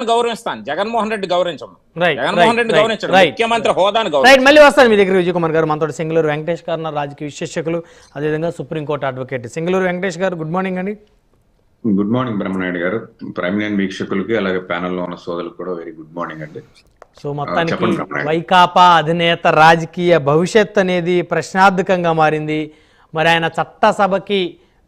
గౌరవిస్తాను, జగన్మోహన్ రెడ్డి గౌరవించడం. రైట్ జగన్మోహన్ రెడ్డి గౌరవించడం, ముఖ్యమంత్రి హోదాను రైట్. గౌరవించడం. మళ్ళీ వస్తాను మీ దగ్గర విజయ్ కుమార్ గారు. మనతో సింగళూరు వెంకటేష్ గారు ఉన్నారు, రాజకీయ విశ్లేషకులు, అదేవిధంగా సుప్రీంకోర్టు అడ్వకేట్. సింగళూరు వెంకటేష్ గారు, గుడ్ మార్నింగ్ అండి. గుడ్ మార్నింగ్ బ్రహ్మనాయుడు గారు. ప్రైమ్ లైన్ వీక్షకులకి అలాగే ప్యానెల్లో ఉన్న సోదరులకు కూడా వెరీ గుడ్ మార్నింగ్ అండి. సో మొత్తానికి వైకాపా అధినేత రాజకీయ భవిష్యత్ అనేది ప్రశ్నార్థకంగా మారింది. మరి ఆయన చట్టసభకి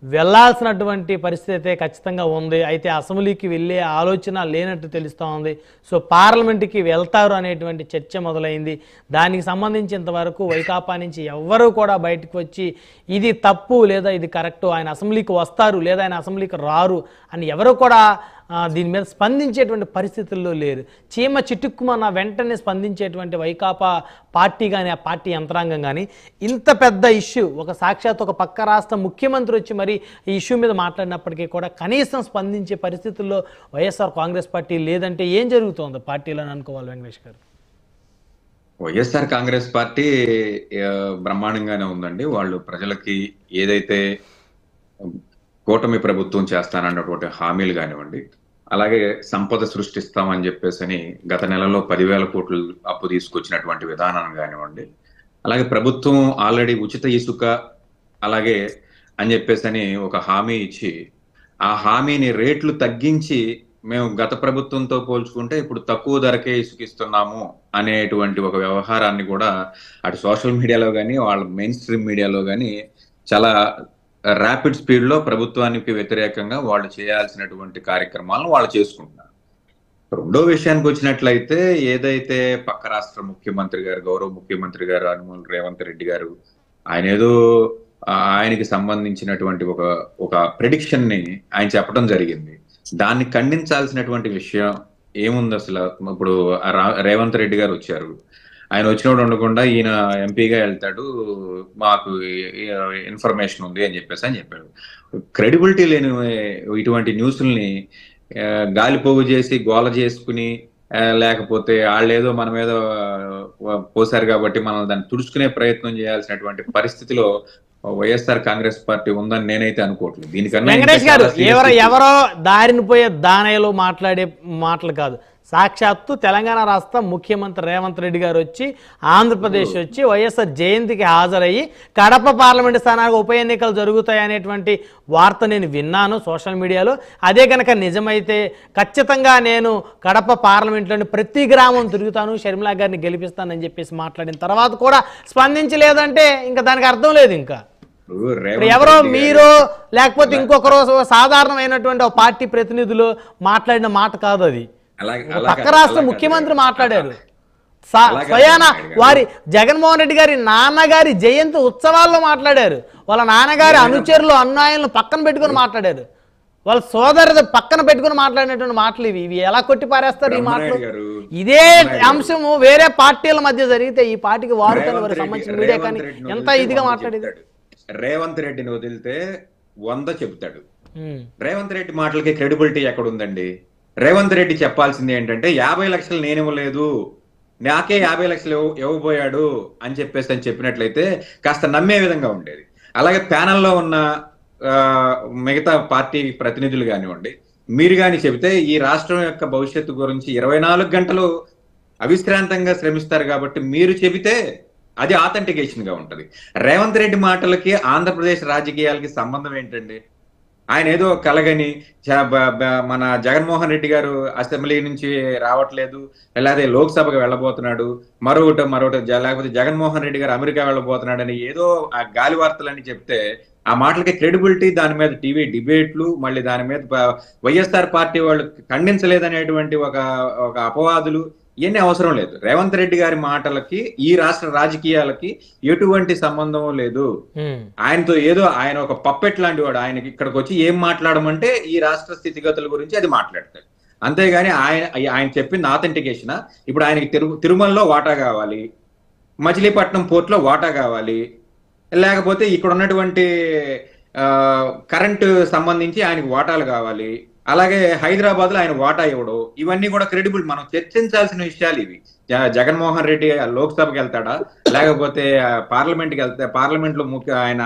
వెళ్లాల్సినటువంటి పరిస్థితి ఖచ్చితంగా ఉంది. అయితే అసెంబ్లీకి వెళ్ళే ఆలోచన లేనట్టు తెలుస్తూ ఉంది. సో పార్లమెంటుకి వెళ్తారు అనేటువంటి చర్చ మొదలైంది. దానికి సంబంధించి ఇంతవరకు వైకాపా నుంచి ఎవ్వరూ కూడా బయటకు వచ్చి ఇది తప్పు లేదా ఇది కరెక్టు, ఆయన అసెంబ్లీకి వస్తారు లేదా ఆయన అసెంబ్లీకి రారు అని ఎవరు కూడా దీని మీద స్పందించేటువంటి పరిస్థితుల్లో లేరు. చీమ చిటుక్కుమన్న వెంటనే స్పందించేటువంటి వైకాపా పార్టీ కానీ, ఆ పార్టీ యంత్రాంగం కానీ ఇంత పెద్ద ఇష్యూ, ఒక సాక్షాత్ ఒక పక్క రాష్ట్ర ముఖ్యమంత్రి వచ్చి మరి ఈ ఇష్యూ మీద మాట్లాడినప్పటికీ కూడా కనీసం స్పందించే పరిస్థితుల్లో వైఎస్ఆర్ కాంగ్రెస్ పార్టీ లేదంటే ఏం జరుగుతోంది పార్టీలో అని అనుకోవాలి వెంకటేష్ గారు? వైఎస్ఆర్ కాంగ్రెస్ పార్టీ బ్రహ్మాండంగానే ఉందండి. వాళ్ళు ప్రజలకి ఏదైతే కూటమి ప్రభుత్వం చేస్తానన్నటువంటి హామీలు కానివ్వండి, అలాగే సంపద సృష్టిస్తామని చెప్పేసి గత నెలలో 10,000 కోట్లు అప్పు తీసుకొచ్చినటువంటి విధానం కానివ్వండి, అలాగే ప్రభుత్వం ఆల్రెడీ ఉచిత ఇసుక అలాగే అని చెప్పేసి ఒక హామీ ఇచ్చి ఆ హామీని రేట్లు తగ్గించి మేము గత ప్రభుత్వంతో పోల్చుకుంటే ఇప్పుడు తక్కువ ధరకే ఇసుకిస్తున్నాము అనేటువంటి ఒక వ్యవహారాన్ని కూడా అటు సోషల్ మీడియాలో కానీ వాళ్ళ మెయిన్ స్ట్రీమ్ మీడియాలో కానీ చాలా ర్యాపిడ్ స్పీడ్లో ప్రభుత్వానికి వ్యతిరేకంగా వాళ్ళు చేయాల్సినటువంటి కార్యక్రమాలను వాళ్ళు చేసుకుంటున్నారు. రెండో విషయానికి వచ్చినట్లయితే ఏదైతే పక్క రాష్ట్ర ముఖ్యమంత్రి గారు, గౌరవ ముఖ్యమంత్రి గారు యనమల రేవంత్ రెడ్డి గారు, ఆయన ఏదో ఆయనకి సంబంధించినటువంటి ఒక ప్రెడిక్షన్ ని ఆయన చెప్పడం జరిగింది. దాన్ని ఖండించాల్సినటువంటి విషయం ఏముంది అసలు? ఇప్పుడు రేవంత్ రెడ్డి గారు వచ్చారు, ఆయన వచ్చినప్పుడు ఉండకుండా ఈయన ఎంపీగా వెళ్తాడు, మాకు ఇన్ఫర్మేషన్ ఉంది అని చెప్పాడు. క్రెడిబిలిటీ లేని ఇటువంటి న్యూస్ని గాలిపోగు చేసి గోల చేసుకుని, లేకపోతే వాళ్ళు ఏదో మన మీద పోసారు కాబట్టి మనం దాన్ని తుడుచుకునే ప్రయత్నం చేయాల్సినటువంటి పరిస్థితిలో వైఎస్ఆర్ కాంగ్రెస్ పార్టీ ఉందని నేనైతే అనుకోవట్లేదు. దీనికన్నా వెంకటేష్ గారు, ఎవరో దారిని పోయే దానయ్యలో మాట్లాడే మాటలు కాదు. సాక్షాత్తు తెలంగాణ రాష్ట్ర ముఖ్యమంత్రి రేవంత్ రెడ్డి గారు వచ్చి ఆంధ్రప్రదేశ్ వచ్చి వైఎస్ఆర్ జయంతికి హాజరయ్యి కడప పార్లమెంటు స్థానానికి ఉప ఎన్నికలు జరుగుతాయి అనేటువంటి వార్త నేను విన్నాను సోషల్ మీడియాలో. అదే కనుక నిజమైతే ఖచ్చితంగా నేను కడప పార్లమెంట్లోని ప్రతి గ్రామం తిరుగుతాను, షర్మిలా గారిని గెలిపిస్తానని చెప్పేసి మాట్లాడిన తర్వాత కూడా స్పందించలేదంటే ఇంకా దానికి అర్థం లేదు. ఇంకా ఎవరో మీరు లేకపోతే ఇంకొకరో సాధారణమైనటువంటి ఒక పార్టీ ప్రతినిధులు మాట్లాడిన మాట కాదు అది. పక్క రాష్ట్ర ముఖ్యమంత్రి మాట్లాడారు. స్వయాన వారి జగన్మోహన్ రెడ్డి గారి నాన్నగారి జయంతి ఉత్సవాల్లో మాట్లాడారు. వాళ్ళ నాన్నగారి అనుచరులు అన్యాయులను పక్కన పెట్టుకుని మాట్లాడారు. వాళ్ళ సోదరు పక్కన పెట్టుకుని మాట్లాడినటువంటి మాటలు ఇవి ఎలా కొట్టి పారేస్తారు ఈ మాటలు? ఇదే అంశము వేరే పార్టీల మధ్య జరిగితే ఈ పార్టీకి వారు కానీ వారికి సంబంధించిన మీడియా కానీ ఎంత ఇదిగా మాట్లాడేది. రేవంత్ రెడ్డిని వదిలితే 100 చెబుతాడు. రేవంత్ రెడ్డి మాటలకి క్రెడిబిలిటీ ఎక్కడ ఉందండి? రేవంత్ రెడ్డి చెప్పాల్సింది ఏంటంటే 50 లక్షలు నేను ఇవ్వలేదు, నాకే 50 లక్షలు ఇవ్వబోయాడు అని చెప్పినట్లయితే కాస్త నమ్మే విధంగా ఉండేది. అలాగే ప్యానెల్లో ఉన్న మిగతా పార్టీ ప్రతినిధులు కానివ్వండి, మీరు కానీ చెబితే ఈ రాష్ట్రం యొక్క భవిష్యత్తు గురించి 24 గంటలు అవిశ్రాంతంగా శ్రమిస్తారు కాబట్టి మీరు చెబితే అది ఆథెంటికేషన్ గా ఉంటది. రేవంత్ రెడ్డి మాటలకి ఆంధ్రప్రదేశ్ రాజకీయాలకి సంబంధం ఏంటండి? ఆయన ఏదో కలగని మన జగన్మోహన్ రెడ్డి గారు అసెంబ్లీ నుంచి రావట్లేదు, లేకపోతే లోక్సభకు వెళ్ళబోతున్నాడు, మరొకటి లేకపోతే జగన్మోహన్ రెడ్డి గారు అమెరికా వెళ్ళబోతున్నాడని ఏదో ఆ గాలి వార్తలని చెప్తే ఆ మాటలకి క్రెడిబిలిటీ, దాని మీద టీవీ డిబేట్లు, మళ్ళీ దాని మీద వైఎస్ఆర్ పార్టీ వాళ్ళు ఖండించలేదనేటువంటి ఒక అపవాదులు, ఇవన్నీ అవసరం లేదు. రేవంత్ రెడ్డి గారి మాటలకి ఈ రాష్ట్ర రాజకీయాలకి ఎటువంటి సంబంధం లేదు. ఆయనతో ఏదో ఆయన ఒక పప్పెట్ లాంటి వాడు. ఆయనకి ఇక్కడికి వచ్చి ఏం మాట్లాడమంటే ఈ రాష్ట్ర స్థితిగతుల గురించి అది మాట్లాడతాడు. అంతేగాని ఆయన చెప్పింది ఆథెంటికేషన్. ఇప్పుడు ఆయనకి తిరుమలలో వాటా కావాలి, మచిలీపట్నం పోర్ట్లో వాటా కావాలి, లేకపోతే ఇక్కడ ఉన్నటువంటి కరెంటు సంబంధించి ఆయనకు వాటాలు కావాలి, అలాగే హైదరాబాద్ లో ఆయన వాటా ఇవ్వడు. ఇవన్నీ కూడా క్రెడిబుల్, మనం చర్చించాల్సిన విషయాలు ఇవి. జగన్మోహన్ రెడ్డి లోక్సభకి వెళ్తాడా, లేకపోతే పార్లమెంట్ లో ఆయన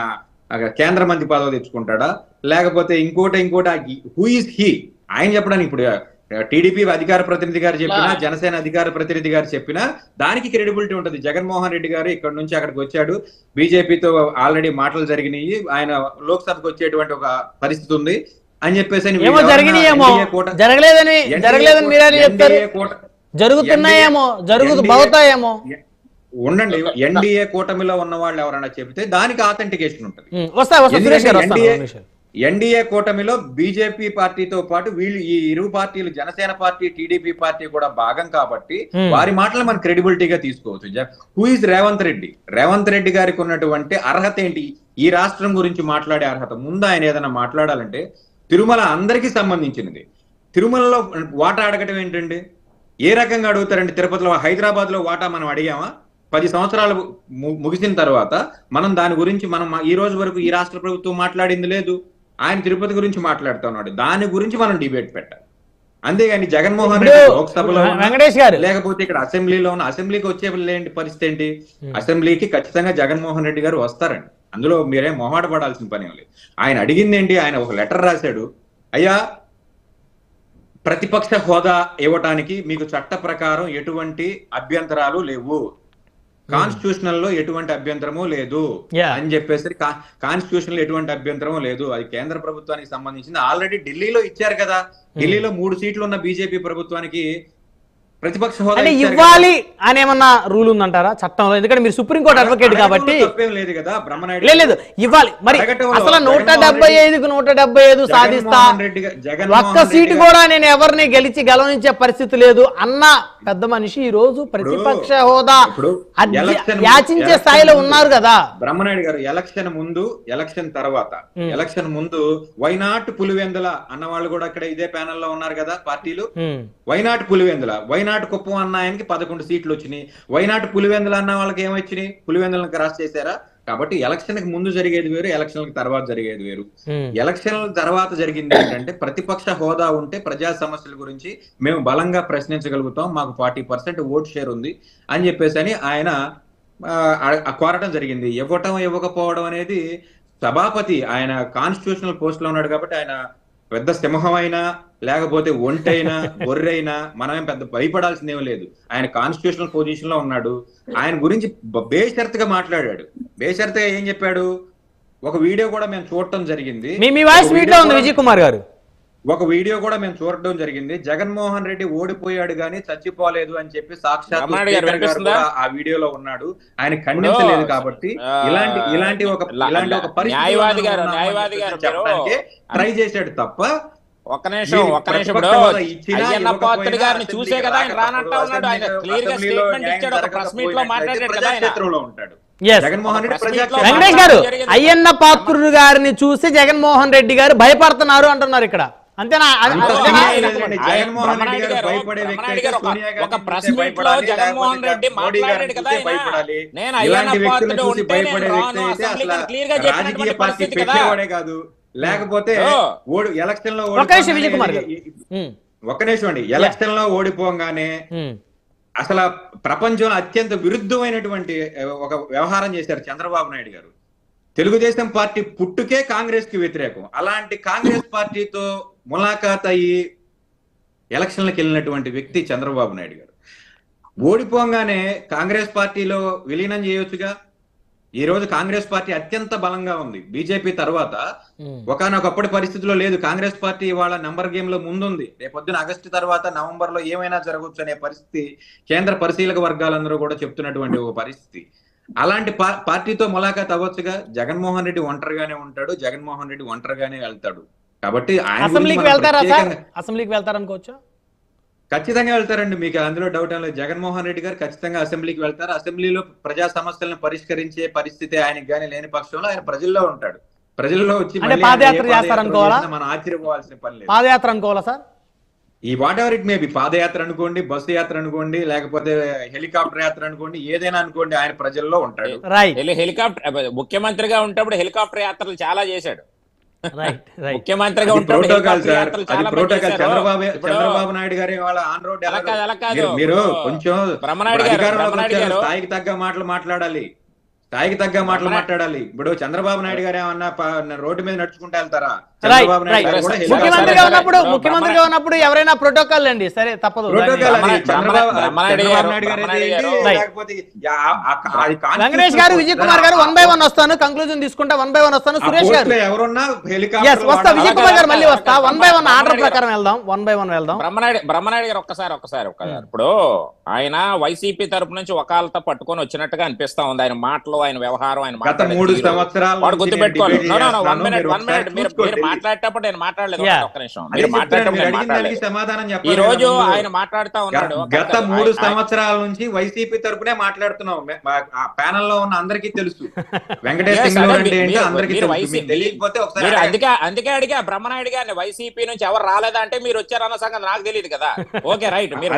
కేంద్ర మంత్రి పదవి తెచ్చుకుంటాడా, లేకపోతే ఇంకోటి హూ ఈజ్ హీ ఆయన చెప్పడానికి. ఇప్పుడు టీడీపీ అధికార ప్రతినిధి గారు చెప్పినా, జనసేన అధికార ప్రతినిధి గారు చెప్పినా దానికి క్రెడిబిలిటీ ఉంటుంది. జగన్మోహన్ రెడ్డి గారు ఇక్కడ నుంచి అక్కడికి వచ్చాడు, బీజేపీతో ఆల్రెడీ మాటలు జరిగినాయి, ఆయన లోక్సభకు వచ్చేటువంటి ఒక పరిస్థితి ఉంది అని చెప్పేసి జరగలేదని మీరే చెప్తారు, జరుగుతున్నాయేమో జరుగుతాయేమో. ఉండండి, ఎన్డీఏ కూటమిలో ఉన్న వాళ్ళు ఎవరైనా చెబితే దానికి ఆథెంటికేషన్ ఉంటుంది. ఎన్డీఏ కూటమిలో బీజేపీ పార్టీతో పాటు వీళ్ళు ఈ ఇరు పార్టీలు జనసేన పార్టీ, టీడీపీ పార్టీ కూడా భాగం కాబట్టి వారి మాటలు మనం క్రెడిబిలిటీగా తీసుకోవచ్చు. Who is Revanth Reddy? రేవంత్ రెడ్డి గారికి ఉన్నటువంటి అర్హత ఏంటి? ఈ రాష్ట్రం గురించి మాట్లాడే అర్హత. ముందు ఆయన ఏదైనా మాట్లాడాలంటే తిరుమల అందరికీ సంబంధించినది. తిరుమలలో వాటా అడగటం ఏంటండి? ఏ రకంగా అడుగుతారండి? తిరుపతిలో, హైదరాబాద్ లో వాటా మనం అడిగామా? 10 సంవత్సరాలు ముగిసిన తర్వాత మనం దాని గురించి ఈ రోజు వరకు ఈ రాష్ట్ర ప్రభుత్వం మాట్లాడింది లేదు. ఆయన తిరుపతి గురించి మాట్లాడుతున్నాడు, దాని గురించి మనం డిబేట్ పెట్టాలి. అంతేగాని జగన్మోహన్ రెడ్డి లోక్సభలో లేకపోతే ఇక్కడ అసెంబ్లీలో ఉన్న, అసెంబ్లీకి వచ్చే పరిస్థితి ఏంటి? అసెంబ్లీకి ఖచ్చితంగా జగన్మోహన్ రెడ్డి గారు వస్తారండి, అందులో మీరేం మొహాట పడాల్సిన పని లేదు. ఆయన అడిగింది ఏంటి? ఆయన ఒక లెటర్ రాశాడు, అయ్యా ప్రతిపక్ష హోదా ఇవ్వటానికి మీకు చట్ట ప్రకారం ఎటువంటి అభ్యంతరాలు లేవు, కాన్స్టిట్యూషనల్ లో ఎటువంటి అభ్యంతరము లేదు అని చెప్పేసి, కాన్స్టిట్యూషన్ లో ఎటువంటి అభ్యంతరము లేదు, అది కేంద్ర ప్రభుత్వానికి సంబంధించింది. ఆల్రెడీ ఢిల్లీలో ఇచ్చారు కదా, ఢిల్లీలో 3 సీట్లు ఉన్న బీజేపీ ప్రభుత్వానికి ప్రతిపక్ష హోదా ఇవ్వాలి అని ఏమన్నా రూల్ ఉందంటారా చట్టంలో? ఎందుకంటే మీరు సుప్రీంకోర్టు అడ్వకేట్ కాబట్టి లేదు కదా. లేదు, ఇవ్వాలి. మరి అసలు 175కు 175 సాధిస్తా, ఒక్క సీటు కూడా నేను ఎవరిని గెలవనించే పరిస్థితి లేదు అన్న పెద్ద మనిషి ఈ రోజు ప్రతిపక్ష హోదా యాచించే స్థాయిలో ఉన్నారు కదా. బ్రహ్మనాయుడు గారు ఎలక్షన్ ముందు, ఎలక్షన్ తర్వాత, ఎలక్షన్ ముందు వైనాట్ పులివెందుల అన్న వాళ్ళు కూడా ఇక్కడ ఇదే ప్యానెల్ లో ఉన్నారు కదా పార్టీలు. వైనాట్ పులివెందుల, వైనాట్ కుప్పం అన్న ఆయనకి 11 సీట్లు వచ్చినాయి. వైనాట్ పులివెందుల అన్న వాళ్ళకి ఏమొచ్చినాయి? పులివెందులను క్రాస్ చేశారా? కాబట్టి ఎలక్షన్ కి ముందు జరిగేది వేరు, ఎలక్షన్ తర్వాత జరిగేది వేరు. ఎలక్షన్ తర్వాత జరిగింది ఏంటంటే ప్రతిపక్ష హోదా ఉంటే ప్రజా సమస్యల గురించి మేము బలంగా ప్రశ్నించగలుగుతాం, మాకు 40% ఓట్ షేర్ ఉంది అని చెప్పేసి అని ఆయన కోరటం జరిగింది. ఇవ్వకపోవడం అనేది సభాపతి, ఆయన కాన్స్టిట్యూషనల్ పోస్ట్ లో ఉన్నాడు కాబట్టి ఆయన పెద్ద సింహం అయినా లేకపోతే ఒంటైనా గొర్రెైనా మనమేం పెద్ద భయపడాల్సిందేం లేదు. ఆయన కాన్స్టిట్యూషనల్ పొజిషన్ లో ఉన్నాడు. ఆయన గురించి బేషరతుగా మాట్లాడాడు. బేషరతుగా ఏం చెప్పాడు? ఒక వీడియో కూడా మేము చూడటం జరిగింది, విజయ్ కుమార్ గారు ఒక వీడియో కూడా మేము చూడటం జరిగింది. జగన్మోహన్ రెడ్డి ఓడిపోయాడు గానీ చచ్చిపోలేదు అని చెప్పి సాక్షాత్ ఆ వీడియోలో ఉన్నాడు. ఆయన ఖండించలేదు కాబట్టి ఇలాంటి ఒక పరిస్థితి చెప్పడానికి ట్రై చేశాడు తప్ప. ఒక్క నిమిషం ఇప్పుడు అయ్యన్న పాత్రుడు గారిని చూసే కదా ఆయన రానంటా ఉన్నాడు. ఆయన క్లియర్ గా స్టేట్మెంట్ ఇచ్చాడు, ఒక ప్రెస్ మీట్ లో మాట్లాడాడు కదా ఆయన. జగన్మోహన్ రెడ్డి వెంకటేష్ గారు అయ్యన్న పాత్రుడు గారిని చూసి జగన్మోహన్ రెడ్డి గారు భయపడుతున్నారు అంటున్నారు ఇక్కడ, అంతేనా? ఒక ప్రెస్ మీట్ లో జగన్మోహన్ రెడ్డి మాట్లాడాడు కదా, నేను అయ్యన్న పాత్రుడు ఉంటే క్లియర్ గా చెప్పినటువంటి పరిస్థితి కదా. కాదు లేకపోతే ఎలక్షన్ లో ఒక్క నిమిషం అండి, ఎలక్షన్ లో ఓడిపోగానే అసలు ప్రపంచంలో అత్యంత విరుద్ధమైనటువంటి ఒక వ్యవహారం చేశారు చంద్రబాబు నాయుడు గారు. తెలుగుదేశం పార్టీ పుట్టుకే కాంగ్రెస్ కి వ్యతిరేకం. అలాంటి కాంగ్రెస్ పార్టీతో ములాఖాత్ అయ్యి ఎలక్షన్లకు వెళ్ళినటువంటి వ్యక్తి చంద్రబాబు నాయుడు గారు. ఓడిపోగానే కాంగ్రెస్ పార్టీలో విలీనం చేయొచ్చుగా. ఈ రోజు కాంగ్రెస్ పార్టీ అత్యంత బలంగా ఉంది బీజేపీ తర్వాత. ఒకనొకప్పటి పరిస్థితిలో లేదు. కాంగ్రెస్ పార్టీ ఇవాళ నంబర్ గేమ్ లో ముందుంది. రేపొద్దున ఆగస్టు తర్వాత నవంబర్ లో ఏమైనా జరగవచ్చు అనే పరిస్థితి కేంద్ర పరిశీలక వర్గాలందరూ కూడా చెప్తున్నటువంటి ఒక పరిస్థితి. అలాంటి పార్టీతో ములాఖాత్ అవ్వచ్చుగా. జగన్మోహన్ రెడ్డి ఒంటరిగానే ఉంటాడు, జగన్మోహన్ రెడ్డి ఒంటరిగానే వెళ్తాడు. కాబట్టి అసెంబ్లీకి వెళ్తారనుకోవచ్చు. ఖచ్చితంగా వెళ్తారండి, మీకు అందులో డౌట్ ఏం లేదు. జగన్మోహన్ రెడ్డి గారు ఖచ్చితంగా అసెంబ్లీకి వెళ్తారు. అసెంబ్లీలో ప్రజా సమస్యలను పరిష్కరించే పరిస్థితి ఆయనకి కానీ లేని పక్షంలో ఆయన ప్రజల్లో ఉంటాడు. ప్రజల్లో వచ్చి పాదయాత్ర చేస్తారనుకోవాలా? మనం ఆశ్చర్యపోవాల్సిన పని లేదు. పాదయాత్ర అనుకోవాలా సార్? ఈ వాట్ ఎవర్ ఇట్ మేబీ, పాదయాత్ర అనుకోండి, బస్సు యాత్ర అనుకోండి, లేకపోతే హెలికాప్టర్ యాత్ర అనుకోండి, ఏదైనా అనుకోండి, ఆయన ప్రజల్లో ఉంటాడు. హెలికాప్టర్ ముఖ్యమంత్రిగా ఉంటప్పుడు హెలికాప్టర్ యాత్రలు చాలా చేశాడు. ముఖ్యమంత్రిగా ప్రోటోకాల్ సార్, అది ప్రోటోకాల్. చంద్రబాబు నాయుడు గారి వాళ్ళ ఆన్ రోడ్ మీరు కొంచెం స్థాయికి తగ్గ మాటలు మాట్లాడాలి, స్థాయికి తగ్గ మాటలు మాట్లాడాలి. ఇప్పుడు చంద్రబాబు నాయుడు గారు ఏమన్నా రోడ్డు మీద నడుచుకుంటూ వెళ్తారా? చంద్రబాబు నాయుడు గారు కూడా ముఖ్యమంత్రిగా ఉన్నప్పుడు ఎవరైనా ప్రోటోకాల్ అండి, సరే తప్పదు. వెంకటేష్ గారు, విజయ్ కుమార్ గారు 1 by 1 వస్తాను, కంక్లూజన్ తీసుకుంటా. 1 by 1 వస్తాను. సురేష్ గారు ఎవరున్నా వస్తా, విజయ్ కుమార్ గారు మళ్ళీ వస్తా. 1 by 1 ఆర్డర్ ప్రకారం వెళ్దాం. 1 by 1 వెళ్దాం. బ్రహ్మనాయుడు గారు ఒక్కసారి ఇప్పుడు ఆయన వైసీపీ తరపు నుంచి వకాలతో పట్టుకొని వచ్చినట్టుగా అనిపిస్తా ఉంది. ఆయన మాటలు, ఆయన వ్యవహారం, ఆయన వాడు గుర్తుపెట్టుకోవాలి. మీరు మాట్లాడేటప్పుడు నేను మాట్లాడలేదు. ఒక్క నిమిషం, మీరు మాట్లాడేటప్పుడు ఈ రోజు ఆయన మాట్లాడుతా ఉన్నాడు. గత 3 సంవత్సరాల నుంచి వైసీపీ తరపునే మాట్లాడుతున్నాం. ప్యానెల్ లో ఉన్న అందరికీ తెలుసు వెంకటేష్ అందుకే అడిగా బ్రహ్మనాయుడు గారిని, వైసీపీ నుంచి ఎవరు రాలేదా అంటే మీరు వచ్చారన్న సంగతి నాకు తెలియదు కదా. ఓకే రైట్, మీరు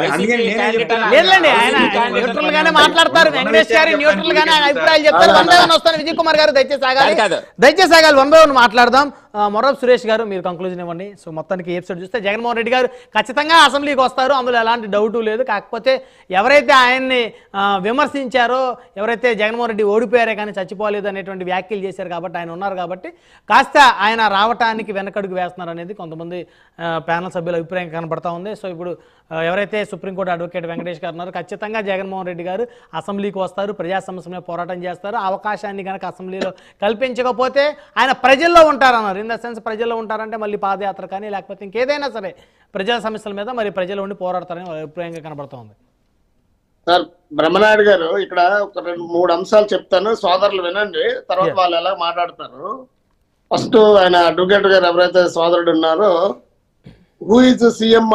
న్యూట్రల్ గానే మాట్లాడతారు. వెంకటేష్ గారి న్యూట్రల్ గానే అభిప్రాయాలు చెప్తారు. 1 by 1 వస్తాను. విజయ్ కుమార్ గారు దయచేసి ఆగాలి. 1 by 1 మాట్లాడదాం. మొరబ్ సురేష్ గారు మీరు కంక్లూజన్ ఇవ్వండి. సో మొత్తానికి ఎపిసోడ్ చూస్తే జగన్మోహన్ రెడ్డి గారు ఖచ్చితంగా అసెంబ్లీకి వస్తారు, అందులో ఎలాంటి డౌటు లేదు. కాకపోతే ఎవరైతే ఆయన్ని విమర్శించారో, ఎవరైతే జగన్మోహన్ రెడ్డి ఓడిపోయారే కానీ చచ్చిపోలేదు అనేటువంటి వ్యాఖ్యలు చేశారు కాబట్టి, ఆయన ఉన్నారు కాబట్టి కాస్త ఆయన రావటానికి వెనకడుగు వేస్తున్నారు అనేది కొంతమంది ప్యానల్ సభ్యుల అభిప్రాయం కనబడతా ఉంది. సో ఇప్పుడు ఎవరైతే సుప్రీంకోర్టు అడ్వకేట్ వెంకటేష్ గారు ఉన్నారో ఖచ్చితంగా జగన్మోహన్ రెడ్డి గారు అసెంబ్లీకి వస్తారు, ప్రజా సమస్యల మీద పోరాటం చేస్తారు. అవకాశాన్ని కనుక అసెంబ్లీలో కల్పించకపోతే ఆయన ప్రజల్లో ఉంటారన్నారు. ఇన్ ద సెన్స్ ప్రజల్లో ఉంటారంటే మళ్ళీ పాదయాత్ర కానీ లేకపోతే ఇంకేదైనా సరే ప్రజా సమస్యల మీద మరి ప్రజలు ఉండి పోరాడతారని అభిప్రాయంగా కనబడుతూ ఉంది. సార్ బ్రహ్మనాయుడు గారు ఇక్కడ ఒక 2-3 అంశాలు చెప్తాను, సోదరులు వినండి, తర్వాత వాళ్ళు ఎలా మాట్లాడతారు. ఫస్ట్ ఆయన అడ్వకేట్ గారు ఎవరైతే సోదరుడు ఉన్నారో who is CM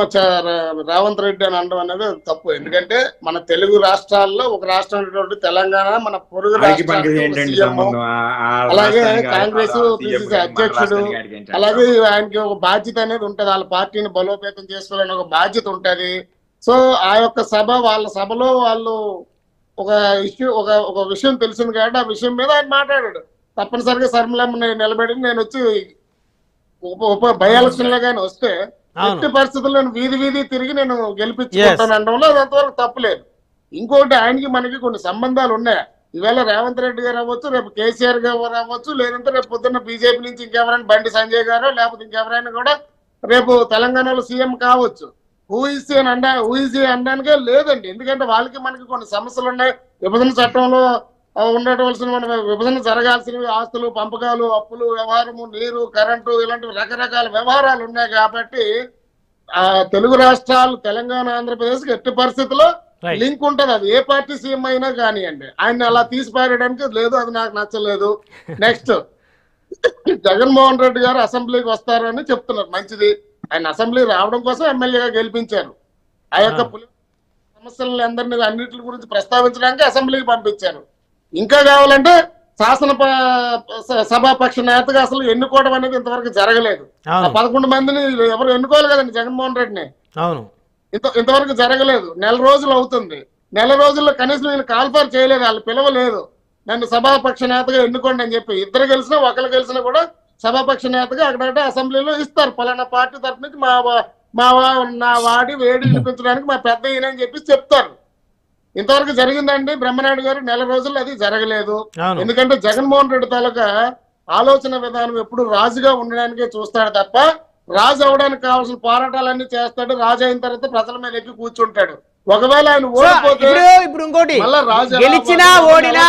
Revanth Reddy అని అనడం అనేది తప్పు. ఎందుకంటే మన తెలుగు రాష్ట్రాల్లో ఒక రాష్ట్రం తెలంగాణ, మన పొరుగు రాష్ట్రాలు, అలాగే కాంగ్రెస్ పిసిసి అధ్యక్షుడు, అలాగే ఆయనకి ఒక బాధ్యత అనేది ఉంటది. వాళ్ళ పార్టీని బలోపేతం చేసుకోవాలని ఒక బాధ్యత ఉంటది. సో ఆ యొక్క సభ, వాళ్ళ సభలో వాళ్ళు ఒక ఇష్యూ, ఒక విషయం తెలిసింది కాబట్టి ఆ విషయం మీద ఆయన మాట్లాడాడు. తప్పనిసరిగా శర్మిలమ్మని నిలబెట్టి నేను వచ్చి బై ఎలక్షన్ లో కానీ వస్తే ఎట్టి పరిస్థితుల్లో వీధి తిరిగి నేను గెలిపించుకుంటాను అనడంలో అంతవరకు తప్పులేదు. ఇంకోటి, ఆయనకి మనకి కొన్ని సంబంధాలు ఉన్నాయి. ఈవేళ రేవంత్ రెడ్డి గారు అవ్వచ్చు, రేపు కేసీఆర్ గారు అవ్వచ్చు, లేదంటే రేపు పొద్దున్న బీజేపీ నుంచి ఇంకెవరైనా బండి సంజయ్ గారు, లేకపోతే ఇంకెవరైనా కూడా రేపు తెలంగాణలో సీఎం కావచ్చు. ఊహిసి అనడానికే లేదండి. ఎందుకంటే వాళ్ళకి మనకి కొన్ని సమస్యలు ఉన్నాయి. విభజన చట్టంలో ఉండవలసిన మన విభజన జరగాల్సినవి ఆస్తులు, పంపకాలు, అప్పులు, వ్యవహారము, నీరు, కరెంటు, ఇలాంటి రకరకాల వ్యవహారాలు ఉన్నాయి. కాబట్టి ఆ తెలుగు రాష్ట్రాలు, తెలంగాణ, ఆంధ్రప్రదేశ్ ఎట్టి పరిస్థితుల్లో లింక్ ఉంటది. అది ఏ పార్టీ సీఎం అయినా కానివ్వండి. ఆయన అలా తీసిపారేయడానికి లేదు, అది నాకు నచ్చలేదు. నెక్స్ట్, జగన్మోహన్ రెడ్డి గారు అసెంబ్లీకి వస్తారని చెప్తున్నారు, మంచిది. ఆయన అసెంబ్లీ రావడం కోసం ఎమ్మెల్యేగా గెలిపించారు. ఆ యొక్క సమస్యలను అందరినీ అన్నింటి గురించి ప్రస్తావించడానికి అసెంబ్లీకి పంపించారు. ఇంకా కావాలంటే శాసన సభాపక్ష నేతగా అసలు ఎన్నుకోవడం అనేది ఇంతవరకు జరగలేదు. 11 మందిని ఎవరు ఎన్నుకోవాలి కదండి జగన్మోహన్ రెడ్డిని, ఇంతవరకు జరగలేదు. 1 రోజులు అవుతుంది. 1 రోజుల్లో కనీసం నేను కాల్ఫర్ చేయలేదు, వాళ్ళు పిలవలేదు. నన్ను సభాపక్ష నేతగా ఎన్నుకోండి అని చెప్పి. ఇద్దరు గెలిచినా ఒకరు గెలిచినా కూడా సభాపక్ష నేతగా అక్కడక్కడ అసెంబ్లీలో ఇస్తారు. పలానా పార్టీ తరఫు నుంచి నా వాడి వేడి వినిపించడానికి మా పెద్ద ఈయన అని చెప్పి చెప్తారు. ఇంతవరకు జరిగిందండి బ్రహ్మనాయుడు గారు 1 రోజుల్లో అది జరగలేదు. ఎందుకంటే జగన్మోహన్ రెడ్డి తాలూకా ఆలోచన విధానం ఎప్పుడు రాజుగా ఉండడానికే చూస్తాడు తప్ప రాజు అవడానికి కావాల్సిన పోరాటాలన్నీ చేస్తాడు. రాజు అయిన తర్వాత ప్రజల మీద ఎక్కి కూర్చుంటాడు. ఒకవేళ ఆయన ఓడిపోతే ఇప్పుడు ఇంకోటి, గెలిచినా ఓడినా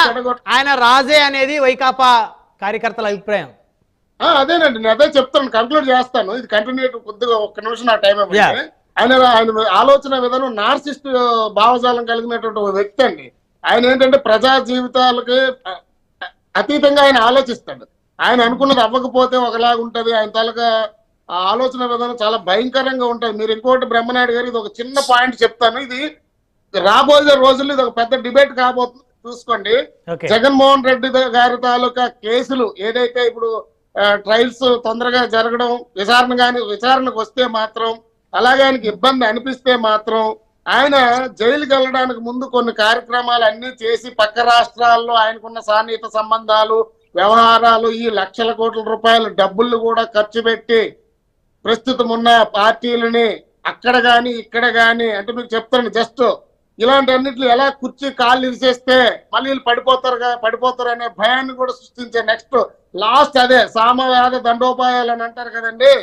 ఆయన రాజే అనేది వైకాపా కార్యకర్తల అభిప్రాయం. అదేనండి, నేను అదే చెప్తాను, కంక్లూడ్ చేస్తాను. ఇది కంటిన్యూ కొద్దిగా 1 నిమిషం నా టైం ఇవ్వండి. ఆయన ఆలోచన విధానం నార్సిస్ట్ భావజాలం కలిగినటువంటి వ్యక్తి అండి. ఆయన ఏంటంటే ప్రజా జీవితాలకి అతీతంగా ఆయన ఆలోచిస్తాడు. ఆయన అనుకున్నది అవ్వకపోతే ఒకలాగా ఉంటది. ఆయన తాలూకా ఆలోచన విధానం చాలా భయంకరంగా ఉంటది. మీరు ఇంకోటి బ్రహ్మనాయుడు గారు, ఇది ఒక చిన్న పాయింట్ చెప్తాను. ఇది రాబోయే రోజుల్లో ఇది ఒక పెద్ద డిబేట్ కాబోతుంది, చూసుకోండి. జగన్మోహన్ రెడ్డి గారి తాలూకా కేసులు ఏదైతే ఇప్పుడు ట్రయల్స్ తొందరగా జరగడం, విచారణకు వస్తే మాత్రం, అలాగే ఆయనకి ఇబ్బంది అనిపిస్తే మాత్రం ఆయన జైలుకి వెళ్ళడానికి ముందు కొన్ని కార్యక్రమాలు అన్ని చేసి పక్క రాష్ట్రాల్లో ఆయనకున్న సాన్నిహిత సంబంధాలు, వ్యవహారాలు, ఈ లక్షల కోట్ల రూపాయల డబ్బులు కూడా ఖర్చు పెట్టి ప్రస్తుతం ఉన్న పార్టీలని అక్కడ గాని ఇక్కడ గాని, అంటే మీకు చెప్తాను, జస్ట్ ఇలాంటి అన్నిట్లు ఎలా కుర్చీ కాళ్ళు ఇరిసేస్తే మళ్ళీ వీళ్ళు పడిపోతారు అనే భయాన్ని కూడా సృష్టించే నెక్స్ట్ లాస్ట్ అదే సామవేద దండోపాయాలు అని అంటారు కదండి.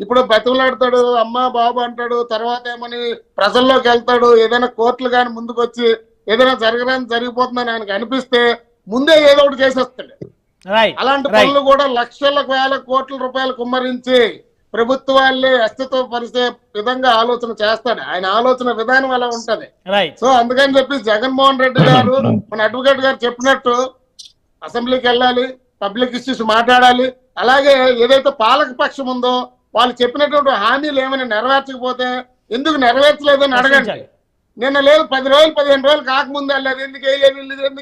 ఇప్పుడు బతుకులాడతాడు, అమ్మ బాబు అంటాడు, తర్వాత ఏమని ప్రజల్లోకి వెళ్తాడు, ఏదైనా కోర్టులు కానీ ముందుకు వచ్చి ఏదైనా జరిగిపోతుందని ఆయనకు అనిపిస్తే ముందే ఏదో ఒకటి చేసేస్తాడు. అలాంటి పనులు కూడా లక్షల వేల కోట్ల రూపాయలు కుమ్మరించి ప్రభుత్వాలే అస్తిత్వ పరిచే విధంగా ఆలోచన చేస్తాడు. ఆయన ఆలోచన విధానం అలా ఉంటది. సో అందుకని చెప్పి జగన్మోహన్ రెడ్డి గారు మన అడ్వకేట్ గారు చెప్పినట్టు అసెంబ్లీకి వెళ్ళాలి, పబ్లిక్ ఇష్యూస్ మాట్లాడాలి. అలాగే ఏదైతే పాలక పక్షం ఉందో వాళ్ళు చెప్పినటువంటి హామీలు ఏమైనా నెరవేర్చకపోతే ఎందుకు నెరవేర్చలేదని అడగండి. నిన్న లేదు 10 రోజులు 15 రోజులు కాకముందు వెళ్ళలేదు, ఎందుకు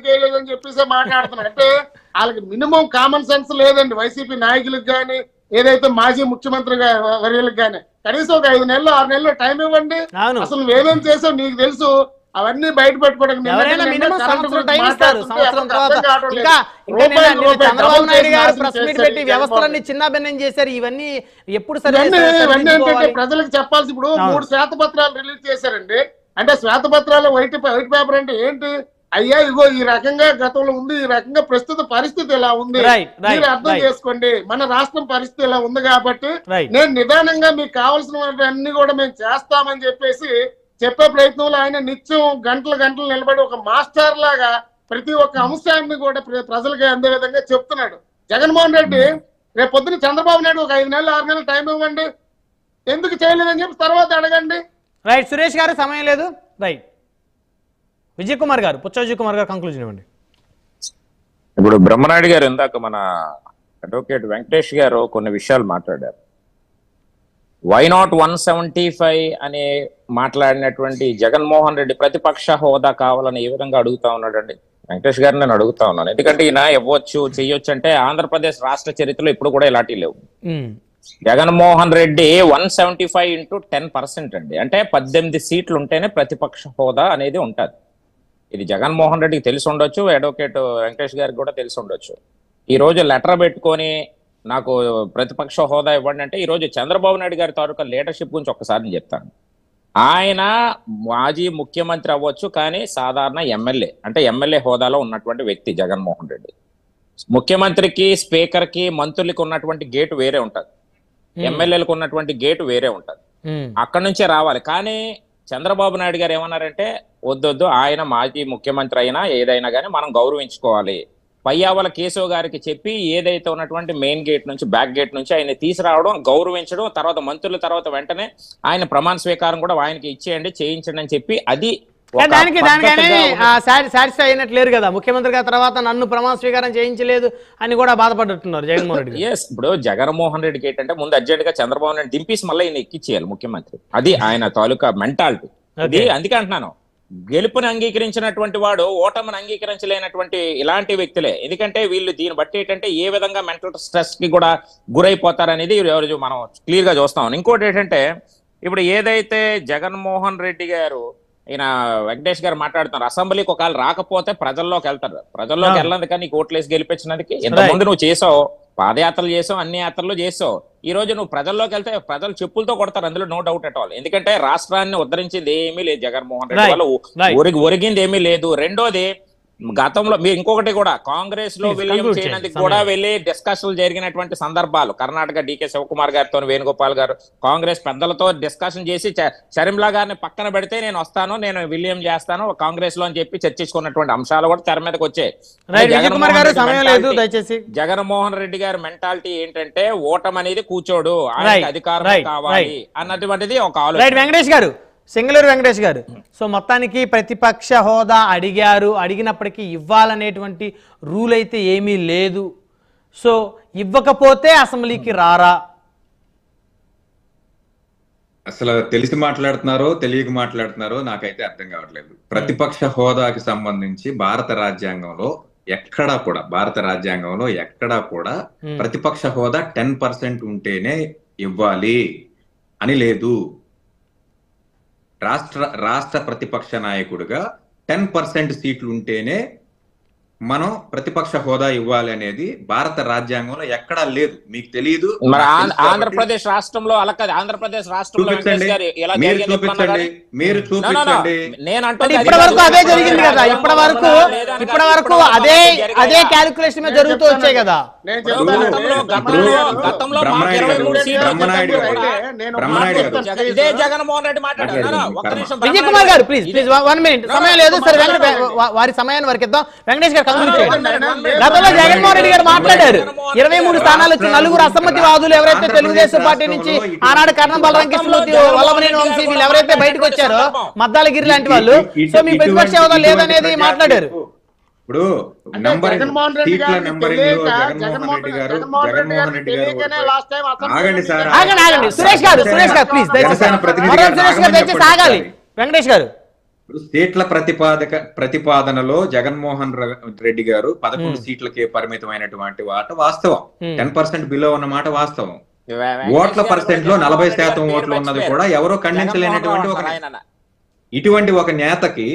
వేయలేదు అని చెప్పేసి మాట్లాడుతున్నారు. అంటే వాళ్ళకి మినిమం కామన్ సెన్స్ లేదండి. వైసీపీ నాయకులకు కానీ ఏదైతే మాజీ ముఖ్యమంత్రి వర్యులకు కానీ కనీసం ఒక 5 నెలలు 6 నెలలు టైం ఇవ్వండి. అసలు నువ్వేమేం చేసావు నీకు తెలుసు, అవన్నీ బయట పెట్టుకోవడం. వ్యవస్థలన్నీ చిన్న భిన్నం చేశారు. ఇవన్నీ ఎప్పుడు ఏంటంటే ప్రజలకు చెప్పాల్సి, ఇప్పుడు 3 శ్వేతపత్రాలు రిలీజ్ చేశారండి. అంటే శ్వేతపత్రాలు వైట్ పేపర్ అంటే ఏంటి? అయ్యా ఇగో ఈ రకంగా గతంలో ఉంది, ఈ రకంగా ప్రస్తుత పరిస్థితి ఎలా ఉంది మీరు అర్థం చేసుకోండి, మన రాష్ట్రం పరిస్థితి ఎలా ఉంది కాబట్టి నేను నిదానంగా మీకు కావాల్సిన అన్ని కూడా మేము చేస్తామని చెప్పేసి చెప్పే ప్రయత్నంలో ఆయన నిత్యం గంటలు నిలబడి ఒక మాస్టర్ లాగా ప్రతి ఒక్క అంశాన్ని కూడా ప్రజలకి అందే విధంగా చెప్తున్నాడు. జగన్మోహన్ రెడ్డి రేపు పొద్దున చంద్రబాబు నాయుడు ఒక 5 నెలలు 6 నెలలు టైం ఇవ్వండి, ఎందుకు చేయలేదని చెప్పి తర్వాత అడగండి. రైట్ సురేష్ గారు, సమయం లేదు. రైట్ విజయ్ కుమార్ గారు, పుచ్చ విజయ్ కుమార్ గారు కంక్లూజన్ ఇవ్వండి. ఇప్పుడు బ్రహ్మనాయుడు గారు ఇందాక మన అడ్వకేట్ వెంకటేష్ గారు కొన్ని విషయాలు మాట్లాడారు. వై నాట్ 175 అని మాట్లాడినటువంటి జగన్మోహన్ రెడ్డి ప్రతిపక్ష హోదా కావాలని ఏ విధంగా అడుగుతా ఉన్నాడండి? వెంకటేష్ గారిని నేను అడుగుతా ఉన్నాను. ఎందుకంటే ఈయన ఇవ్వచ్చు చెయ్యొచ్చు అంటే ఆంధ్రప్రదేశ్ రాష్ట్ర చరిత్రలో ఇప్పుడు కూడా ఇలాంటివి లేవు. జగన్మోహన్ రెడ్డి 175 into 10% అండి, అంటే 18 సీట్లు ఉంటేనే ప్రతిపక్ష హోదా అనేది ఉంటుంది. ఇది జగన్మోహన్ రెడ్డికి తెలిసి ఉండొచ్చు, అడ్వకేట్ వెంకటేష్ గారికి కూడా తెలిసి ఉండొచ్చు. ఈ రోజు లెటర్ పెట్టుకొని నాకు ప్రతిపక్ష హోదా ఇవ్వండి అంటే, ఈ రోజు చంద్రబాబు నాయుడు గారి తాలూకా లీడర్షిప్ గురించి ఒక్కసారి నేను చెప్తాను. ఆయన మాజీ ముఖ్యమంత్రి అవ్వచ్చు, కానీ సాధారణ ఎమ్మెల్యే, అంటే ఎమ్మెల్యే హోదాలో ఉన్నటువంటి వ్యక్తి జగన్మోహన్ రెడ్డి. ముఖ్యమంత్రికి, స్పీకర్కి, మంత్రులకి ఉన్నటువంటి గేటు వేరే ఉంటుంది, ఎమ్మెల్యేలకు ఉన్నటువంటి గేటు వేరే ఉంటుంది, అక్కడి నుంచే రావాలి. కానీ చంద్రబాబు నాయుడు గారు ఏమన్నారంటే, వద్దొద్దు, ఆయన మాజీ ముఖ్యమంత్రి అయినా ఏదైనా కానీ మనం గౌరవించుకోవాలి. పయ్యావల కేశవ్ గారికి చెప్పి ఏదైతే ఉన్నటువంటి మెయిన్ గేట్ నుంచి, బ్యాక్ గేట్ నుంచి ఆయన తీసుకురావడం, గౌరవించడం, తర్వాత మంత్రుల తర్వాత వెంటనే ఆయన ప్రమాణ స్వీకారం కూడా ఆయనకి ఇచ్చేయండి, చేయించండి అని చెప్పి, అది దానికి సాటిస్ఫై అయినట్లు లేరు కదా. ముఖ్యమంత్రి గారి తర్వాత నన్ను ప్రమాణ స్వీకారం చేయించలేదు అని కూడా బాధపడుతున్నారు జగన్మోహన్ రెడ్డి. ఎస్, ఇప్పుడు జగన్మోహన్ రెడ్డికి ఏంటంటే ముందు అర్జెంట్ గా చంద్రబాబు నాయుడు దింపేసి మళ్ళీ ఈయన ఎక్కిచ్చేయాలి ముఖ్యమంత్రి. అది ఆయన తాలూకా మెంటాలిటీ. అది అందుకే అంటున్నాను, గెలుపుని అంగీకరించినటువంటి వాడు ఓటమిని అంగీకరించలేనటువంటి ఇలాంటి వ్యక్తులే. ఎందుకంటే వీళ్ళు దీన్ని బట్టి ఏంటంటే ఏ విధంగా మెంటల్ స్ట్రెస్ కి కూడా గురైపోతారనేది మనం క్లియర్ గా చూస్తాం. ఇంకోటి ఏంటంటే, ఇప్పుడు ఏదైతే జగన్మోహన్ రెడ్డి గారు, ఈయన వెంకటేష్ గారు మాట్లాడుతున్నారు, అసెంబ్లీకి ఒకవేళ రాకపోతే ప్రజల్లోకి వెళ్తారు. ప్రజల్లోకి వెళ్ళదు కానీ ఓట్లేసి గెలిపించినందుకు ఎంతమంది నువ్వు చేసావు, పాదయాత్రలు చేసావు, అన్ని యాత్రలు చేసావు. ఈ రోజు నువ్వు ప్రజల్లోకి వెళ్తే ప్రజలు చెప్పులతో కొడతారు, అందులో నో డౌట్ అట్ ఆల్. ఎందుకంటే రాష్ట్రాన్ని ఉద్ధరించింది ఏమీ లేదు జగన్మోహన్ రెడ్డి, వాళ్ళు ఒరిగింది ఏమీ లేదు. రెండోది, గతంలో మీరు ఇంకొకటి కూడా కాంగ్రెస్ లో విలీనం చేయడానికి కూడా వెళ్ళి డిస్కషన్లు జరిగినటువంటి సందర్భాలు, కర్ణాటక డీకే శివకుమార్ గారితో వేణుగోపాల్ గారు కాంగ్రెస్ పెద్దలతో డిస్కషన్ చేసి షర్మిలా గారిని పక్కన పెడితే నేను వస్తాను, నేను విలీనం చేస్తాను కాంగ్రెస్ లో అని చెప్పి చర్చించుకున్నటువంటి అంశాలు కూడా తెర మీదకి వచ్చాయి. జగన్మోహన్ రెడ్డి గారి మెంటాలిటీ ఏంటంటే ఓటమి అనేది కూర్చోడు, ఆయనకి అధికారం కావాలి అన్నటువంటిది ఒక ఆలోచన. వెంకటేష్ గారు, సింగళూరు వెంకటేష్ గారు, సో మొత్తానికి ప్రతిపక్ష హోదా అడిగారు, అడిగినప్పటికీ ఇవ్వాలనేటువంటి రూల్ అయితే ఏమీ లేదు. సో ఇవ్వకపోతే అసెంబ్లీకి రారా? అసలు తెలిసి మాట్లాడుతున్నారో తెలియక మాట్లాడుతున్నారో నాకైతే అర్థం కావట్లేదు. ప్రతిపక్ష హోదాకి సంబంధించి భారత రాజ్యాంగంలో ఎక్కడా కూడా ప్రతిపక్ష హోదా 10% ఉంటేనే ఇవ్వాలి అని లేదు. రాష్ట్ర ప్రతిపక్ష నాయకుడిగా 10% సీట్లు ఉంటేనే మనం ప్రతిపక్ష హోదా ఇవ్వాలి అనేది భారత రాజ్యాంగంలో ఎక్కడా లేదు. మీకు తెలియదు. మరి ఆంధ్రప్రదేశ్ రాష్ట్రంలో అలా కాదు. ఆంధ్రప్రదేశ్ రాష్ట్రంలో మీరు చూపించండి. ఇప్పటి వరకు అదే జరిగింది కదా. ఇప్పటి వరకు అదే క్యాలిక్యులేషన్ మీద జరుగుతూ వచ్చాయి కదా. ఇదే జగన్మోహన్ రెడ్డి మాట్లాడారు. విజయ్ కుమార్ గారు ప్లీజ్ 1 minute, సమయం లేదు సార్. వారి సమయాన్ని వరకు ఇద్దాం. వెంకటేష్ గారు గతంలో జగన్మోహన్ రెడ్డి గారు మాట్లాడారు. 23 స్థానాలు వచ్చి 4 అసమ్మతివాదులు ఎవరైతే తెలుగుదేశం పార్టీ నుంచి ఆనాడు కర్ణం బలరామకృష్ణమూర్తి, వల్లభనేని వంశీ వీళ్ళు ఎవరైతే బయటకు వచ్చారో, మద్దాలగిరి లాంటి వాళ్ళు, సో మీ ప్రతిపక్ష హోదా లేదనేది మాట్లాడారు. ఇప్పుడు ఆగండి సురేష్ గారు ప్లీజ్ దయచేసి ఆగాలి. వెంకటేష్ గారు, సీట్ల ప్రతిపాదనలో జగన్మోహన్ రెడ్డి గారు 11 సీట్లకే పరిమితమైనటువంటి మాట వాస్తవం. 10% బిలో ఉన్న మాట వాస్తవం. ఓట్ల పర్సెంట్ లో 40% ఓట్లు ఉన్నది కూడా ఎవరో ఖండించలేనటువంటి ఇటువంటి ఒక నేతకి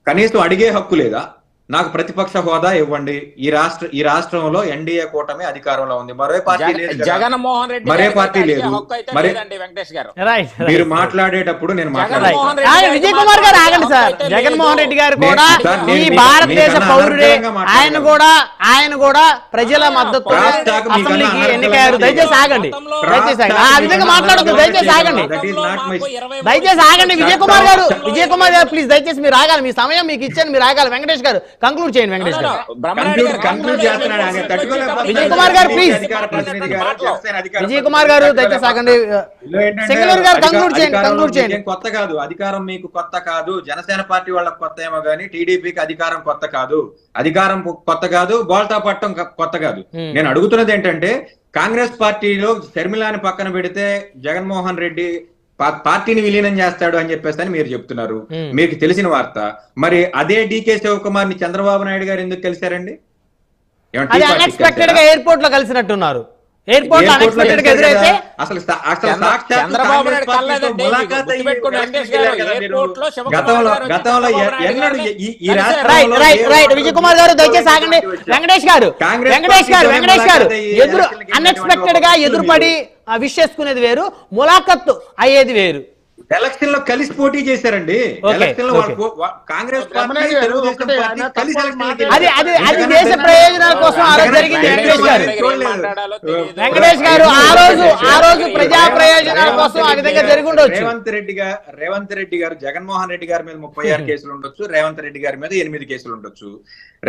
కనీసం అడిగే హక్కు లేదా? నాకు ప్రతిపక్ష హోదా ఇవ్వండి. ఈ రాష్ట్రంలో ఎన్డీఏ కూటమి అధికారంలో ఉంది. మరో పార్టీ లేదు. జగన్మోహన్ రెడ్డి మరే పార్టీ లేదు. మరి వెంకటేష్ గారు మీరు మాట్లాడేటప్పుడు నేను విజయ్ కుమార్ గారు ఆగండి సార్. జగన్మోహన్ రెడ్డి గారు కూడా ఈ భారతదేశ పౌరుడే. ఆయన కూడా ప్రజల మద్దతు అసెంబ్లీకి ఎన్నికయ్యారు. దయచేసి ఆగండి. ఆ విధంగా మాట్లాడదు. దయచేసి ఆగండి. విజయ్ కుమార్ గారు ప్లీజ్ దయచేసి మీరు ఆగాలి. మీ సమయం మీకు ఇచ్చాను, మీరు ఆగాలి. వెంకటేష్ గారు కంక్లూడ్ చేయండి. వెంకటేష్ గారు, విజయ్ కుమార్ గారు ప్లీజ్. విజయ్ కుమార్ గారు దయచేసి ఆగండి. సింగళూరు గారు కంక్లూడ్ చేయండి. కొత్త కాదు అధికారం, మీకు కొత్త కాదు. జనసేన పార్టీ వాళ్ళకి కొత్త ఏమో గానీ టీడీపీకి అధికారం కొత్త కాదు. అధికారం కొత్త కాదు, బోల్తా పట్టం కొత్త కాదు. నేను అడుగుతున్నది ఏంటంటే, కాంగ్రెస్ పార్టీలో షర్మిలాని పక్కన పెడితే జగన్మోహన్ రెడ్డి పార్టీని విలీనం చేస్తాడు అని చెప్పేసి మీరు చెప్తున్నారు. మీకు తెలిసిన వార్త. మరి అదే డీకే శివకుమార్ ని చంద్రబాబు నాయుడు గారు ఎందుకు కలిశారండి? అన్ఎక్స్పెక్టెడ్ గా ఎయిర్పోర్ట్ లో కలిసినట్టున్నారు. ఎయిర్పోర్ట్ అన్ఎక్స్పెక్టెడ్ గా ఎదురైతే విజయ్ కుమార్ గారు దయచేసి ఆగండి. వెంకటేష్ గారు ఎదురు అన్ఎక్స్పెక్టెడ్ గా ఎదురుపడి విష్ చేసుకునేది వేరు, ములాఖత్తు అయ్యేది వేరు. ఎలక్షన్ లో కలిసి పోటీ చేశారండి. కాంగ్రెస్ అది దేశ ప్రయోజనాల కోసం ఆ రోజు జరిగింది. వెంకటేష్ గారు ఆ రోజు ప్రజా ప్రయోజనాల కోసం ఆ విధంగా జరిగి ఉండొచ్చు. రేవంత్ రెడ్డి గారు జగన్మోహన్ రెడ్డి గారి మీద 36 కేసులు ఉండొచ్చు. రేవంత్ రెడ్డి గారి మీద 8 కేసులు ఉండొచ్చు.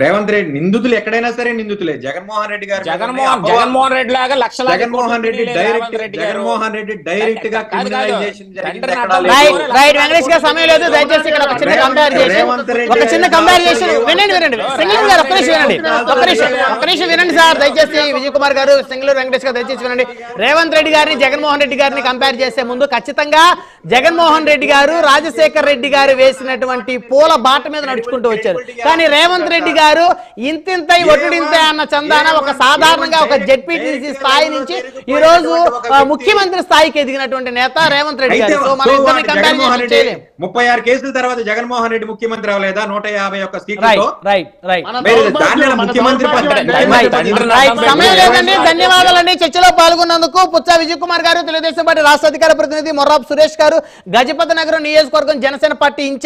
రేవంత్ రెడ్డి నిందితులు ఎక్కడైనా సరే నిందితులే. జగన్మోహన్ రెడ్డి గారు జగన్మోహన్ రెడ్డి లాగా జగన్మోహన్ రెడ్డి డైరెక్ట్ గా క్రిమినలైజేషన్ జరిగింది. రైట్ వెంకటేష్ గారు సమయం లేదు. దయచేసి ఇక్కడ ఒక చిన్న కంపారిజేషన్ వినండి. సింగళూరు గారు ఒక్క నిమిషం వినండి సార్. దయచేసి విజయ్ కుమార్ గారు, సింగళూరు వెంకటేష్ గారు దయచేసి వినండి. రేవంత్ రెడ్డి గారిని జగన్మోహన్ రెడ్డి గారిని కంపేర్ చేసే ముందు ఖచ్చితంగా జగన్మోహన్ రెడ్డి గారు రాజశేఖర్ రెడ్డి గారు వేసినటువంటి పూల బాట మీద నడుచుకుంటూ వచ్చారు. కానీ రేవంత్ రెడ్డి గారు ఇంతింతై ఒట్టుడింతై అన్న చందాన ఒక సాధారణంగా ఒక జెడ్పీటీసీ స్థాయి నుంచి ఈ రోజు ముఖ్యమంత్రి స్థాయికి ఎదిగినటువంటి నేత రేవంత్ రెడ్డి గారు. 36 కేసుల తర్వాత జగన్మోహన్ రెడ్డి ముఖ్యమంత్రి అవ్వలేదా? 151 సీట్లతో ముఖ్యమంత్రి. సమయం లేదండి. ధన్యవాదాలండి చర్చలో పాల్గొన్నందుకు. పుచ్చా విజయ్ కుమార్ గారు, తెలుగుదేశం పార్టీ రాష్ట్ర అధికార ప్రతినిధి మొర్రాబ్ సురేష్ గారు, గజపతి నగరం నియోజకవర్గం జనసేన పార్టీ ఇన్ఛార్జ్